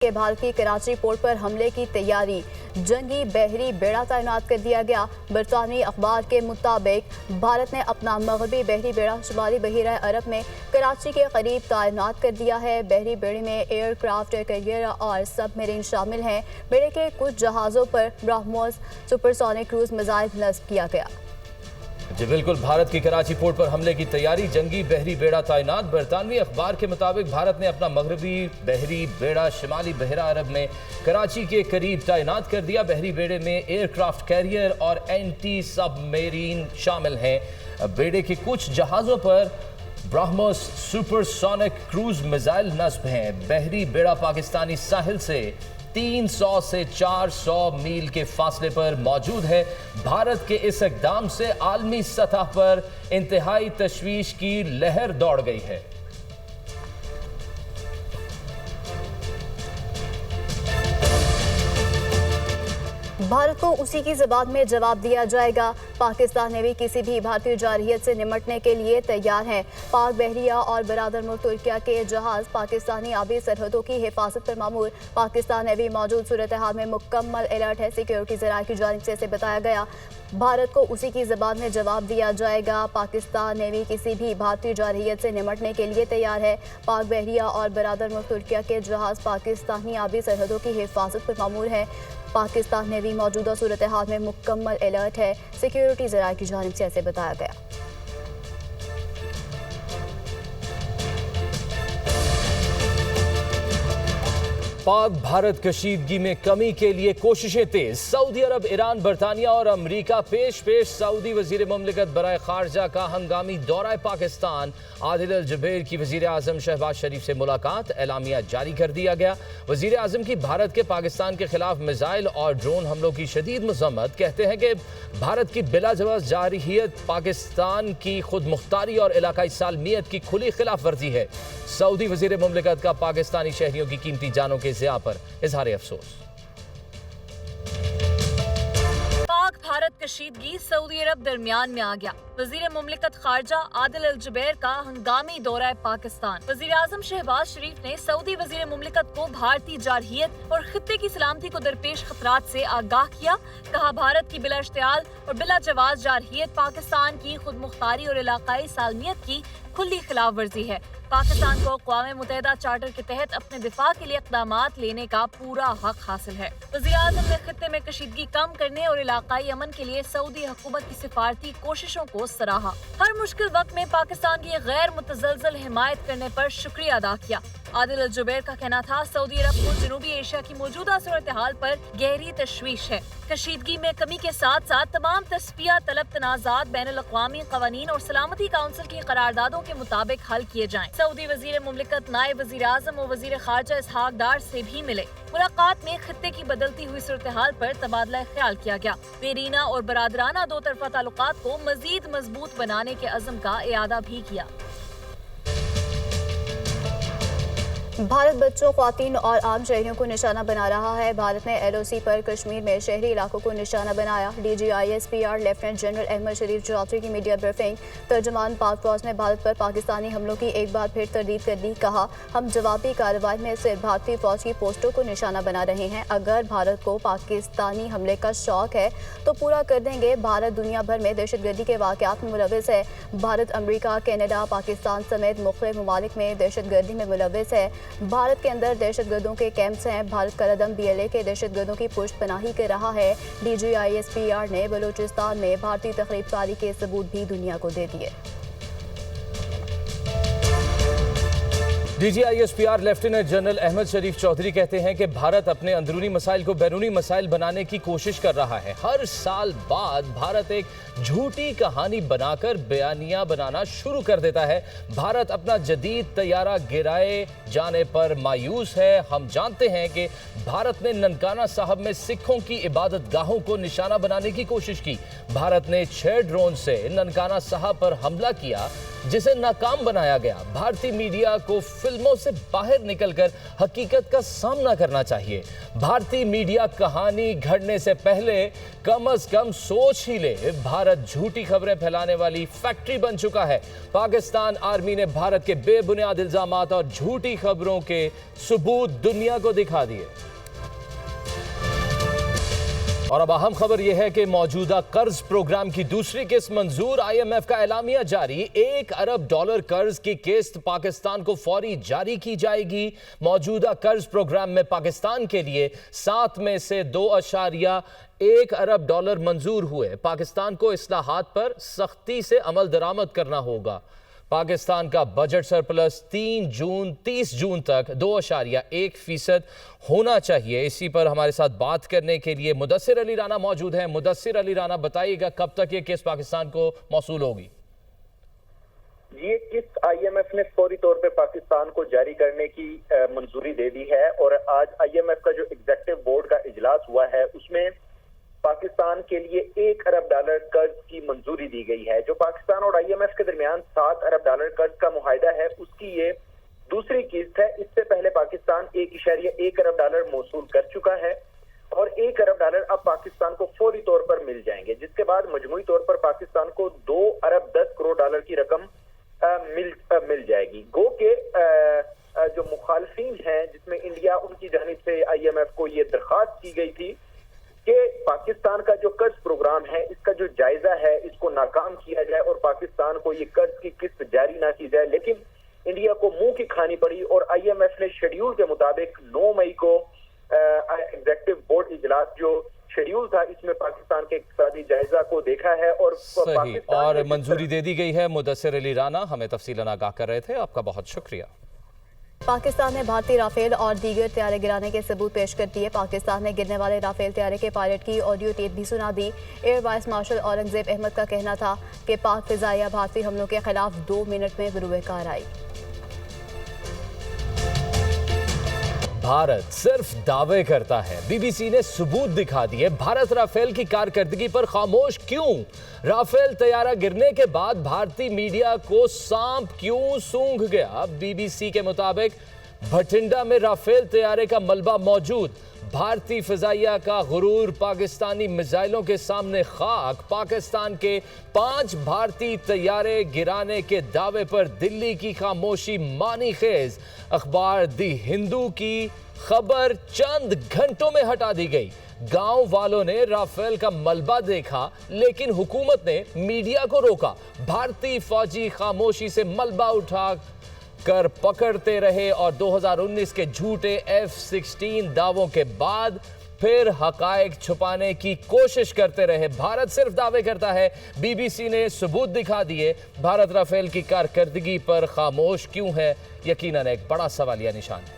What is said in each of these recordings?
के भारतीय कराची पोर्ट पर हमले की तैयारी, जंगी बहरी बेड़ा तैनात कर दिया गया। बरतानवी अखबार के मुताबिक भारत ने अपना मगरबी बहरी बेड़ा शुमाली बहीरा अरब में कराची के करीब तैनात कर दिया है। बहरी बेड़े में एयरक्राफ्ट कैरियर और सबमरीन शामिल हैं। बेड़े के कुछ जहाज़ों पर ब्रह्मोस सुपरसोनिक क्रूज मिसाइल नस्ब किया गया। जी बिल्कुल, भारत की कराची पोर्ट पर हमले की तैयारी, जंगी बहरी बेड़ा तैनात। बरतानवी अखबार के मुताबिक भारत ने अपना मगरबी बहरी बेड़ा शिमाली बहरा अरब में कराची के करीब तैनात कर दिया। बहरी बेड़े में एयरक्राफ्ट कैरियर और एंटी सबमरीन शामिल हैं। बेड़े के कुछ जहाज़ों पर ब्रह्मोस सुपरसोनिक क्रूज मिसाइल नस्ब हैं। बहरी बेड़ा पाकिस्तानी साहिल से 300 से 400 मील के फासले पर मौजूद है। भारत के इस इक़दाम से आलमी सतह पर इंतहाई तशवीश की लहर दौड़ गई है। भारत को उसी की ज़बान में जवाब दिया जाएगा। पाकिस्तान ने भी किसी भी भारतीय जारहियत से निपटने के लिए तैयार है। पाक बहरिया और बरादर मुल्क तुर्किया के जहाज़ पाकिस्तानी आबी सरहदों की हिफाजत पर मामूर। पाकिस्तान ने भी मौजूद सूरत हाल में मुकम्मल अलर्ट है। सिक्योरिटी ज़राए की जानिब से इसे बताया गया। भारत को उसी की ज़बान में जवाब दिया जाएगा। पाकिस्तान ने भी किसी भी भारतीय जारहियत से निपटने के लिए तैयार है। पाक बहरिया और बरादर मुल्क तुर्किया के जहाज़ पाकिस्तानी आबी सरहदों की हिफाजत पर मामूर हैं। पाकिस्तान ने भी मौजूदा सूरत हाल में मुकम्मल अलर्ट है। सिक्योरिटी ज़राए की जानिब से ऐसे बताया गया। पाक भारत कशीदगी में कमी के लिए कोशिशें तेज। सऊदी अरब, ईरान, बरतानिया और अमरीका पेश सऊदी वजीर मुमलिकत बराए खारजा का हंगामी दौरा पाकिस्तान। आदिल अल जुबैर की वजीर आजम शहबाज शरीफ से मुलाकात, एलामिया जारी कर दिया गया। वजीर आजम की भारत के पाकिस्तान के खिलाफ मिसाइल और ड्रोन हमलों की शदीद मजम्मत। कहते हैं कि भारत की बिलाजवाब जारहियत पाकिस्तान की खुद मुख्तारी और इलाकाई सालमियत की खुली खिलाफ वर्जी है। सऊदी वजीर मुमलिकत का पाकिस्तानी शहरियों की कीमती जानों के ज़िया पर इजहार अफसोस। पाक भारत कशीदगी सऊदी अरब दरमियान में आ गया। वजीर मुमलिकत खारजा आदिल अल जुबैर का हंगामी दौरा पाकिस्तान। वजीर आजम शहबाज शरीफ ने सऊदी वजीर मुमलिकत को भारतीय जारहियत और खित्ते की सलामती को दरपेश खतरात से आगाह किया। कहा, भारत की बिला इश्तियाल और बिला जवाज जारहियत पाकिस्तान की खुद मुख्तारी और इलाकाई सालमियत की खुली खिलाफ वर्जी है। पाकिस्तान को अक़वाम मुत्तहिदा चार्टर के तहत अपने दिफा के लिए इक़दामात लेने का पूरा हक हासिल है। वज़ीर आज़म ने खित्ते में कशीदगी कम करने और इलाकाई अमन के लिए सऊदी हुकूमत की सिफारती कोशिशों को सराहा। हर मुश्किल वक्त में पाकिस्तान की गैर मुतज़लज़ल हिमायत करने पर शुक्रिया अदा किया। आदिल अल जुबैर का कहना था, सऊदी अरब को जनूबी एशिया की मौजूदा सूरत हाल पर गहरी तशवीश है। कशीदगी में कमी के साथ साथ तमाम तस्फिया तलब तनाज़ात बैनुल-अक़वामी क़वानीन और सलामती काउंसिल की करारदादों के मुताबिक हल किए जाएं। सऊदी वजीर मुमलिकत नायब वजीर आज़म और वजीर खारजा इसहाक डार से भी मिले। मुलाकात में खित्ते की बदलती हुई सूरत हाल पर तबादला ख्याल किया गया। बेरीना और बरादराना दो तरफा ताल्लुकात को मजीद मजबूत बनाने के अज़्म का इयादा भी किया। भारत बच्चों, ख्वातीन और आम शहरियों को निशाना बना रहा है। भारत ने LOC पर कश्मीर में शहरी इलाकों को निशाना बनाया। DGISPR लेफ्टिनेंट जनरल अहमद शरीफ चौधरी की मीडिया ब्रीफिंग। तर्जुमान पाक फौज ने भारत पर पाकिस्तानी हमलों की एक बार फिर तरदीद कर दी। कहा, हम जवाबी कार्रवाई में सिर्फ भारतीय फौज की पोस्टों को निशाना बना रहे हैं। अगर भारत को पाकिस्तानी हमले का शौक है तो पूरा कर देंगे। भारत दुनिया भर में दहशतगर्दी के वाक़यात में मुलविस है। भारत अमरीका, कनाडा, पाकिस्तान समेत मुख्तलिफ ममालिक में दहशतगर्दी में मुलविस है। भारत के अंदर दहशतगर्दों के कैंप्स हैं। भारत का रदम BLA के दहशतगर्दों की पुष्ट पनाही कर रहा है। DGISPR ने बलूचिस्तान में भारतीय तखरीबकारी के सबूत भी दुनिया को दे दिए। DGISPR लेफ्टिनेंट जनरल अहमद शरीफ चौधरी कहते हैं कि भारत अपने अंदरूनी मसाइल को बैरूनी मसाइल बनाने की कोशिश कर रहा है। हर साल बाद भारत एक झूठी कहानी बनाकर बयानिया बनाना शुरू कर देता है। भारत अपना जदीद तैयारा गिराए जाने पर मायूस है। हम जानते हैं कि भारत ने ननकाना साहब में सिखों की इबादत गाहों को निशाना बनाने की कोशिश की। भारत ने 6 ड्रोन से ननकाना साहब पर हमला किया। जिसे नाकाम बनाया गया। भारतीय मीडिया को फिल्मों से बाहर निकलकर हकीकत का सामना करना चाहिए। भारतीय मीडिया कहानी घड़ने से पहले कम से कम सोच ही ले। भारत झूठी खबरें फैलाने वाली फैक्ट्री बन चुका है। पाकिस्तान आर्मी ने भारत के बेबुनियाद इल्जामात और झूठी खबरों के सबूत दुनिया को दिखा दिए। और अब अहम खबर यह है कि मौजूदा कर्ज प्रोग्राम की दूसरी किस्त मंजूर। IMF का एलामिया जारी। $1 अरब कर्ज की किस्त पाकिस्तान को फौरी जारी की जाएगी। मौजूदा कर्ज प्रोग्राम में पाकिस्तान के लिए 7 में से $2.1 अरब मंजूर हुए। पाकिस्तान को इस्लाहात पर सख्ती से अमल दरामद करना होगा। पाकिस्तान का बजट सरप्लस 30 जून तक 2.1% होना चाहिए। इसी पर हमारे साथ बात करने के लिए मुदस्सिर अली राना मौजूद हैं। मुदस्सिर अली राना, बताइएगा कब तक ये किस्त पाकिस्तान को मौसूल होगी? ये किस्त IMF ने फौरी तौर पे पाकिस्तान को जारी करने की मंजूरी दे दी है और आज IMF का जो एग्जीक्यूटिव बोर्ड का इजलास हुआ है उसमें पाकिस्तान के लिए $1 अरब कर्ज की मंजूरी दी गई है। जो पाकिस्तान और IMF के दरमियान $7 अरब कर्ज का मुआहिदा है उसकी ये दूसरी किस्त है। इससे पहले पाकिस्तान $1.1 अरब मौसूल कर चुका है और $1 अरब अब पाकिस्तान को फौरी तौर पर मिल जाएंगे, जिसके बाद मजमूई तौर पर पाकिस्तान को $2 अरब 10 करोड़ की रकम मिल जाएगी। गो के जो मुखालफीन हैं जिसमें इंडिया, उनकी जानिब से IMF को ये दरखास्त की गई थी कि पाकिस्तान का जो कर्ज प्रोग्राम है इसका जो जायजा है इसको नाकाम किया जाए और पाकिस्तान को ये कर्ज की किस्त जारी ना की जाए। लेकिन इंडिया को मुंह की खानी पड़ी और IMF ने शेड्यूल के मुताबिक 9 मई को एग्जीक्यूटिव बोर्ड इजलास जो शेड्यूल था इसमें पाकिस्तान के इक्तिसादी जायजा को देखा है और सही और मंजूरी दे दी गई है। मुदस्सिर अली राना हमें तफसीलन आगाह कर रहे थे, आपका बहुत शुक्रिया। पाकिस्तान ने भारतीय राफेल और दीगर तैयारे गिराने के सबूत पेश कर दिए। पाकिस्तान ने गिरने वाले राफेल तैयारे के पायलट की ऑडियो टेप भी सुना दी। Air vice marshal Aurangzeb Ahmad का कहना था कि पाक फिजाइया भारतीय हमलों के खिलाफ 2 मिनट में गुरूए कार आई। भारत सिर्फ दावे करता है, BBC ने सबूत दिखा दिए। भारत राफेल की कारकर्दगी पर खामोश क्यों? राफेल तैयारा गिरने के बाद भारतीय मीडिया को सांप क्यों सूंघ गया? BBC के मुताबिक भटिंडा में राफेल तैयारे का मलबा मौजूद। भारतीय फिजाइया का गुरूर पाकिस्तानी मिसाइलों के सामने खाक। पाकिस्तान के 5 भारतीय तैयारे गिराने के दावे पर दिल्ली की खामोशी मानी खेज। अखबार दी हिंदू की खबर चंद घंटों में हटा दी गई। गांव वालों ने राफेल का मलबा देखा लेकिन हुकूमत ने मीडिया को रोका। भारतीय फौजी खामोशी से मलबा उठा कर पकड़ते रहे और 2019 के झूठे F-16 दावों के बाद फिर हकायक छुपाने की कोशिश करते रहे। भारत सिर्फ दावे करता है, BBC ने सबूत दिखा दिए। भारत राफेल की कारकर्दगी पर खामोश क्यों है? यकीनन एक बड़ा सवालिया निशान है।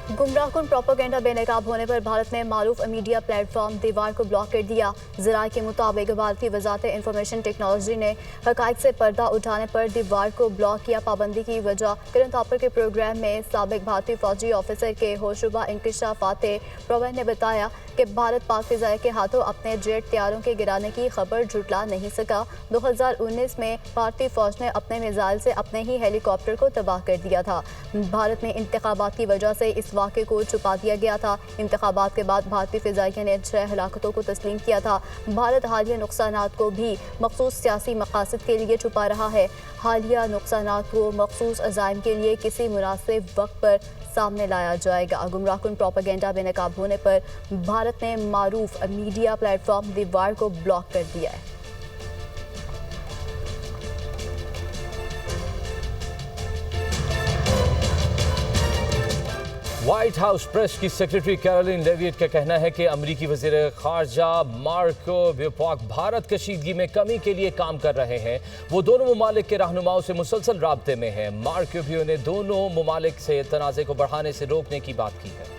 गुमराहकुन प्रोपेगेंडा बेनकाब होने पर भारत ने मारूफ मीडिया प्लेटफॉर्म दीवार को ब्लॉक कर दिया। ज़राए के मुताबिक भारतीय वजारत इंफॉर्मेशन टेक्नोलॉजी ने हकायक से पर्दा उठाने पर दीवार को ब्लॉक किया। पाबंदी की वजह करंट अफेयर के प्रोग्राम में साबिक भारतीय फौजी ऑफिसर के होशरुबा इंकशाफात प्रोवन ने बताया कि भारत पाक फिजाई के हाथों अपने जेट तैयारों के गिराने की खबर झुटला नहीं सका। 2019 में भारतीय फौज ने अपने मिसाइल से अपने ही हेलीकॉप्टर को तबाह कर दिया था। भारत में इंतखाबात की वजह से इस वाक़े को छुपा दिया गया था। इंतखाबात के बाद भारतीय फिजाइया ने 6 हलाकतों को तस्लीम किया था। भारत हालिया नुकसानात को भी मखसूस सियासी मकासद के लिए छुपा रहा है। हालिया नुकसानात को मखसूस अज़ाइम के लिए किसी मुनासिब वक्त पर सामने लाया जाएगा। गुमराहकुन प्रोपेगेंडा बेनकाब होने पर भारत ने मारूफ मीडिया प्लेटफॉर्म दीवार को ब्लॉक कर दिया है। व्हाइट हाउस प्रेस की सेक्रेटरी कैरोलिन लेविट का कहना है कि अमरीकी वजीर खारजा मार्को रूबियो भारत कशीदगी में कमी के लिए काम कर रहे हैं। वो दोनों ममालिक के रहनुमाओं से मुसलसल राब्ते में है। मार्को रूबियो ने दोनों ममालिक से तनाज़े को बढ़ाने से रोकने की बात की है।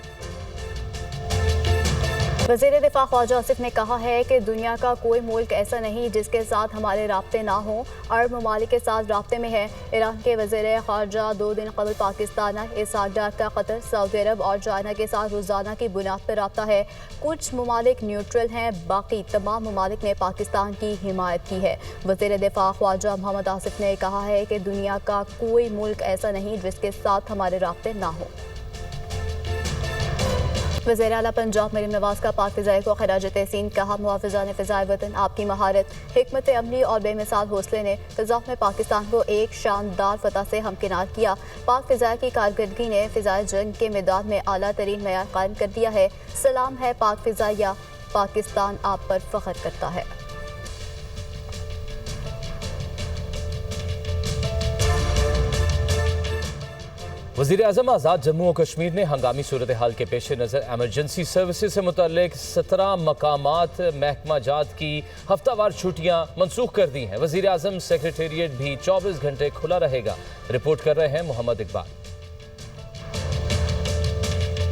वज़ीर दिफा ख्वाजा आसिफ ने कहा है कि दुनिया का कोई मुल्क ऐसा नहीं जिसके साथ हमारे राब्ते ना हों। अरब ममालिक के साथ राब्ते में है। ईरान के वज़ीर ख़ारजा 2 दिन कबल पाकिस्तान आए। इस डाक का कतर, सऊदी अरब और चाइना के साथ रोज़ाना की बुनियाद पर राब्ता है। कुछ ममालिक न्यूट्रल हैं, बाकी तमाम ममालिक ने पाकिस्तान की हिमायत की है। वज़ीर दिफा ख्वाजा मोहम्मद आसिफ ने कहा है कि दुनिया का कोई मुल्क ऐसा नहीं जिसके साथ हमारे राब्ते ना हों। वज़ीर आला पंजाब मरीम नवाज का पाक फ़िज़ाई को खराज तहसीन कहा। मुहाफ़िज़ान फ़िज़ाए वतन आपकी महारत, हिकमत अमली और बेमिसाल हौसले ने फ़िज़ा में पाकिस्तान को एक शानदार फतह से हमकिनार किया। पाक फ़िज़ाई की कारकर्दगी ने फ़िज़ाई जंग के मैदान में आला तरीन मयार कायम कर दिया है। सलाम है पाक फ़िज़ाइया, पाकिस्तान आप पर फ़ख्र करता है। वज़ीर आज़म आज़ाद जम्मू और कश्मीर ने हंगामी सूरत हाल के पेश नज़र एमरजेंसी सर्विसेज से मुतल्लिक 17 मकामात महकमा जात की हफ्तावार छुट्टियां मनसूख कर दी हैं। वज़ीर आज़म सेक्रेटेरिएट भी 24 घंटे खुला रहेगा। रिपोर्ट कर रहे हैं मोहम्मद इकबाल।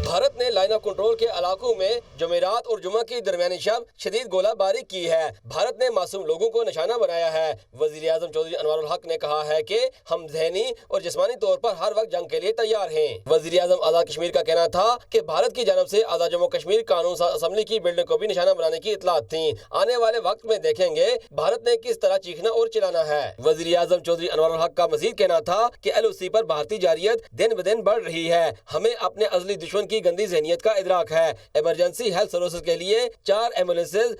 भारत ने लाइन ऑफ कंट्रोल के इलाकों में जुमेरात और जुमा की दरमियानी शब शदीद गोलाबारी की है। भारत ने मासूम लोगों को निशाना बनाया है। वज़ीर आज़म चौधरी अनवारुल हक ने कहा है कि हम ज़हनी और जिस्मानी तौर पर हर वक्त जंग के लिए तैयार हैं। वज़ीर आज़म आज़ाद कश्मीर का कहना था कि भारत की जानब से आज़ाद जम्मू कश्मीर कानून असम्बली की बिल्डिंग को भी निशाना बनाने की इतलात थी। आने वाले वक्त में देखेंगे भारत ने किस तरह चीखना और चिल्लाना है। वज़ीर आज़म चौधरी अनवारुल हक का मजीद कहना था कि LOC पर भारतीय जारियत दिन ब दिन बढ़ रही है। हमें अपने अज़ली दुश्मन की गंदी ज़हनियत का इदराक है। इमरजेंसी हेल्थ सर्विसेज के लिए 4 एम्बुलेंसेज